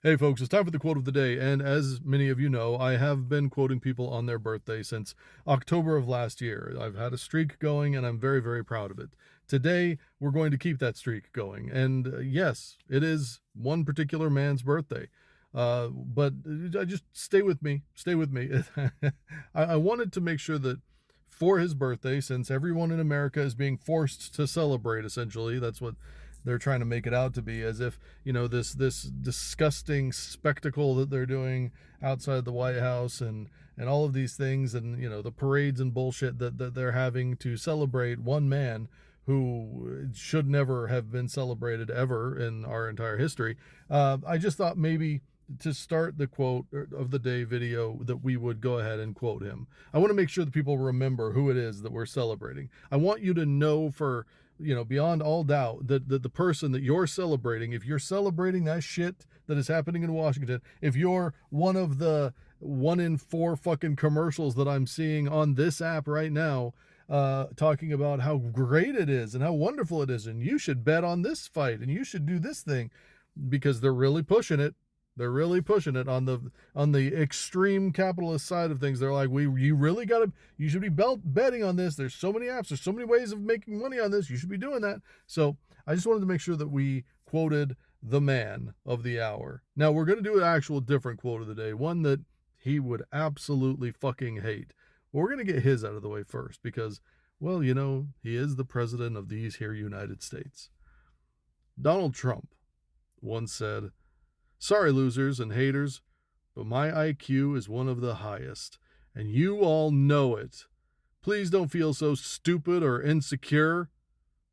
Hey folks, it's time for the quote of the day, and as many of you know, I have been quoting people on their birthday since October of last year. I've had a streak going, and I'm very, very proud of it. Today, we're going to keep that streak going, and yes, it is one particular man's birthday. But I just stay with me, stay with me. I wanted to make sure that for his birthday, since everyone in America is being forced to celebrate, essentially, that's what they're trying to make it out to be, as if this disgusting spectacle that they're doing outside the White House and all of these things, and the parades and bullshit that they're having to celebrate one man who should never have been celebrated ever in our entire history. I just thought maybe to start the quote of the day video that we would go ahead and quote him. I want to make sure that people remember who it is that we're celebrating. I want you to know for beyond all doubt that the person that you're celebrating, if you're celebrating that shit that is happening in Washington, if you're one of the 1 in 4 fucking commercials that I'm seeing on this app right now, talking about how great it is and how wonderful it is, and you should bet on this fight and you should do this thing, because they're really pushing it. They're really pushing it on the extreme capitalist side of things. They're like, you really gotta, you should be betting on this. There's so many apps, there's so many ways of making money on this. You should be doing that. So I just wanted to make sure that we quoted the man of the hour. Now we're gonna do an actual different quote of the day, one that he would absolutely fucking hate. But we're gonna get his out of the way first because, well, he is the president of these here United States. Donald Trump once said, "Sorry, losers and haters, but my IQ is one of the highest, and you all know it. Please don't feel so stupid or insecure.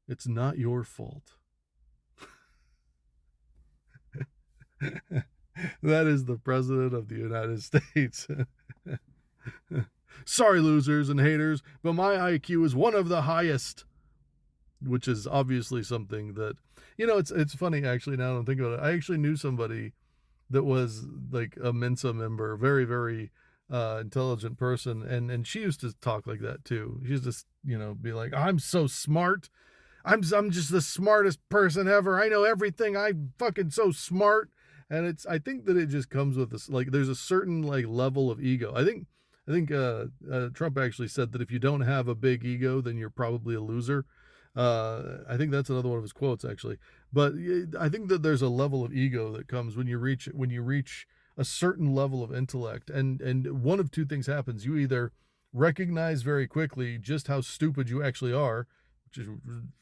It's not your fault." That is the President of the United States. "Sorry, losers and haters, but my IQ is one of the highest." Which is obviously something that, it's funny actually now that I'm thinking about it. I actually knew somebody that was like a Mensa member, very, very intelligent person. And she used to talk like that too. She used to, be like, "I'm so smart. I'm just the smartest person ever. I know everything. I'm fucking so smart." And I think that it just comes with this, like, there's a certain like level of ego. I think Trump actually said that if you don't have a big ego, then you're probably a loser. I think that's another one of his quotes, actually. But I think that there's a level of ego that comes when you reach a certain level of intellect, and one of two things happens: you either recognize very quickly just how stupid you actually are, which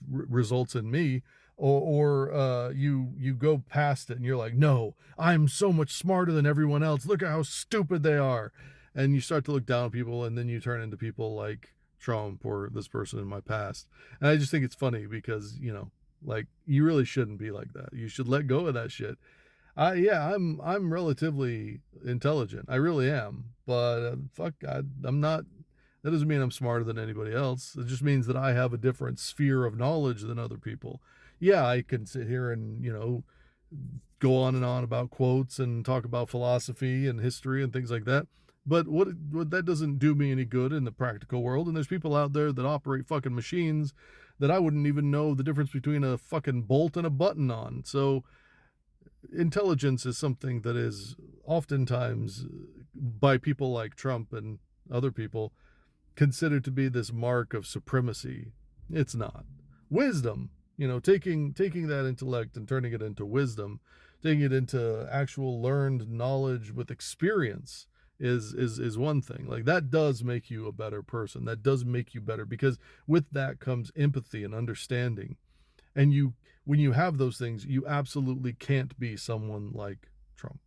results in me, or you go past it and you're like, "No, I'm so much smarter than everyone else. Look at how stupid they are," and you start to look down at people, and then you turn into people like Trump or this person in my past. And I just think it's funny because, like, you really shouldn't be like that. You should let go of that shit. Yeah, I'm relatively intelligent. I really am. But fuck, I'm not. That doesn't mean I'm smarter than anybody else. It just means that I have a different sphere of knowledge than other people. Yeah, I can sit here and go on and on about quotes and talk about philosophy and history and things like that. But what that doesn't do me any good in the practical world. And there's people out there that operate fucking machines that I wouldn't even know the difference between a fucking bolt and a button on. So intelligence is something that is oftentimes, by people like Trump and other people, considered to be this mark of supremacy. It's not. Wisdom, taking that intellect and turning it into wisdom, taking it into actual learned knowledge with experience is one thing. Like, that does make you a better person. That does make you better, because with that comes empathy and understanding. And when you have those things, you absolutely can't be someone like Trump.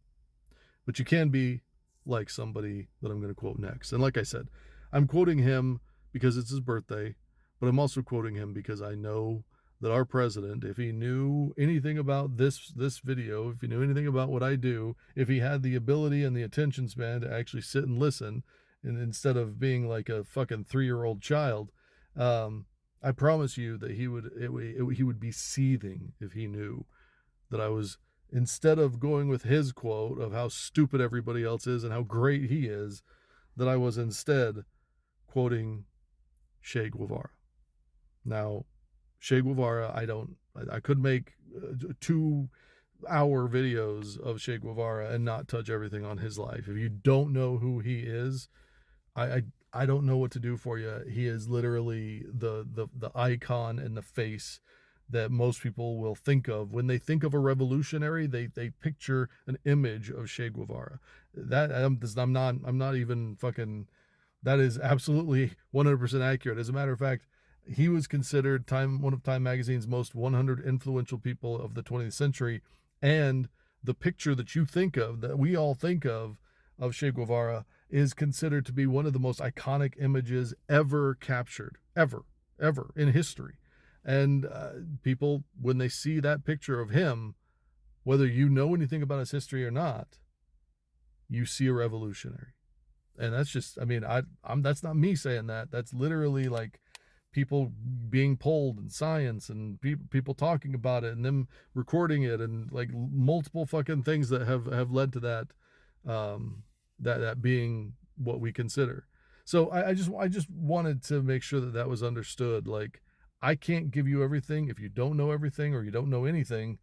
But you can be like somebody that I'm going to quote next. And like I said, I'm quoting him because it's his birthday, but I'm also quoting him because I know that our president, if he knew anything about this video, if he knew anything about what I do, if he had the ability and the attention span to actually sit and listen, and instead of being like a fucking 3-year-old child, I promise you that he would be seething if he knew that I was, instead of going with his quote of how stupid everybody else is and how great he is, that I was instead quoting Che Guevara. Now, Che Guevara, I could make two hour videos of Che Guevara and not touch everything on his life. If you don't know who he is, I I, I don't know what to do for you. He is literally the icon and the face that most people will think of when they think of a revolutionary. They picture an image of Che Guevara. That I'm not even fucking. That is absolutely 100% accurate. As a matter of fact, he was considered one of Time Magazine's most 100 influential people of the 20th century, and the picture that you think of, that we all think of Che Guevara, is considered to be one of the most iconic images ever captured, ever in history. And people, when they see that picture of him, whether you know anything about his history or not, you see a revolutionary. And that's just, I mean, I'm that's not me saying that. That's literally like people being polled in science, and people talking about it, and them recording it, and like multiple fucking things that have led to that, that being what we consider. So I just wanted to make sure that that was understood. Like, I can't give you everything. If you don't know everything or you don't know anything,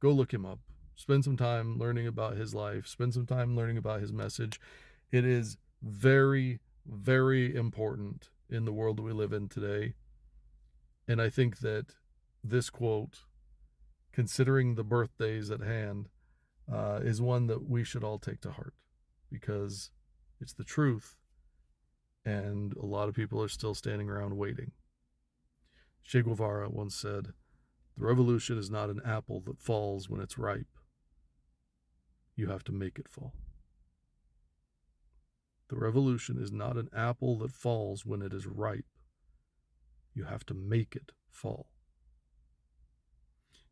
go look him up. Spend some time learning about his life. Spend some time learning about his message. It is very, very important in the world that we live in today. And I think that this quote, considering the birthdays at hand, is one that we should all take to heart, because it's the truth, and a lot of people are still standing around waiting. Che Guevara once said, "The revolution is not an apple that falls when it's ripe. You have to make it fall." The revolution is not an apple that falls when it is ripe. You have to make it fall.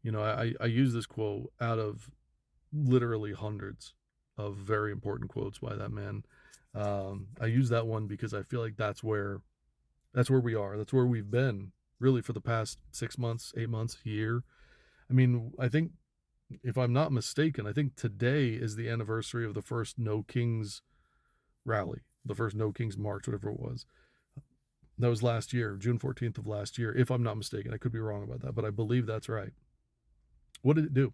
You know, I use this quote out of literally hundreds of very important quotes by that man. I use that one because I feel like that's where we are. That's where we've been really for the past 6 months, 8 months, year. I mean, I think, if I'm not mistaken, I think today is the anniversary of the first No Kings rally, the first No Kings March, whatever it was. That was last year, June 14th of last year, if I'm not mistaken. I could be wrong about that, but I believe that's right. What did it do?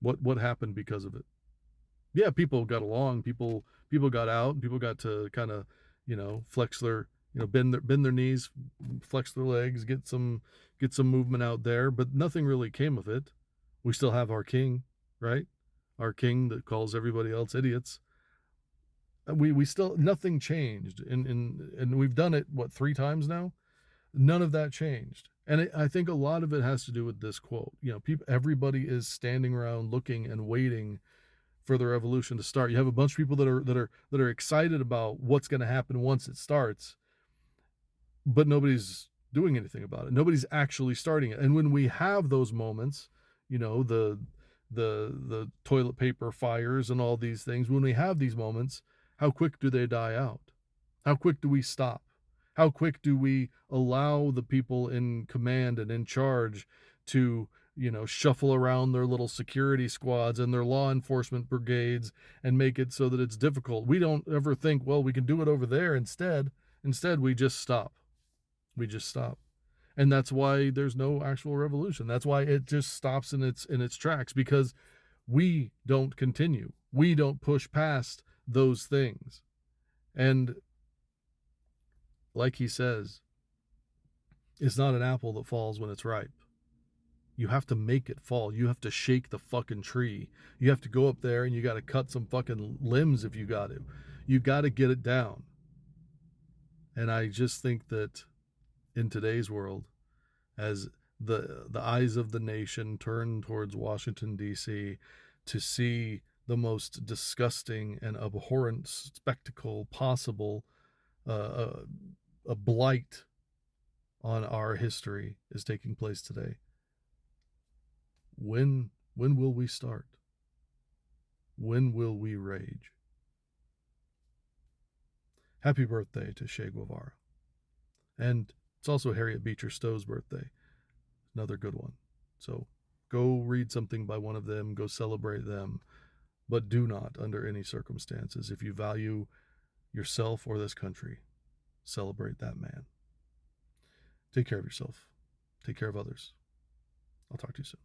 What happened because of it? Yeah, people got along. People got out. People got to kind of, flex their, bend their knees, flex their legs, get some movement out there. But nothing really came of it. We still have our king, right? Our king that calls everybody else idiots. We still, nothing changed, and we've done it what, 3 times now. None of that changed. And I think a lot of it has to do with this quote. Everybody is standing around looking and waiting for the revolution to start. You have a bunch of people that are excited about what's going to happen once it starts, but nobody's doing anything about it. Nobody's actually starting it. And when we have those moments, the toilet paper fires and all these things, when we have these moments, how quick do they die out? How quick do we stop? How quick do we allow the people in command and in charge to, shuffle around their little security squads and their law enforcement brigades and make it so that it's difficult? We don't ever think, well, we can do it over there instead. Instead, we just stop. We just stop. And that's why there's no actual revolution. That's why it just stops in its tracks, because we don't continue. We don't push past those things. And like he says, it's not an apple that falls when it's ripe. You have to make it fall. You have to shake the fucking tree. You have to go up there and you got to cut some fucking limbs if you got to. You got to get it down. And I just think that in today's world, as the eyes of the nation turn towards Washington, D.C., to see the most disgusting and abhorrent spectacle possible, a blight on our history is taking place today. When will we start? When will we rage? Happy birthday to Che Guevara. And it's also Harriet Beecher Stowe's birthday. Another good one. So go read something by one of them, go celebrate them, but do not, under any circumstances, if you value yourself or this country, celebrate that man. Take care of yourself. Take care of others. I'll talk to you soon.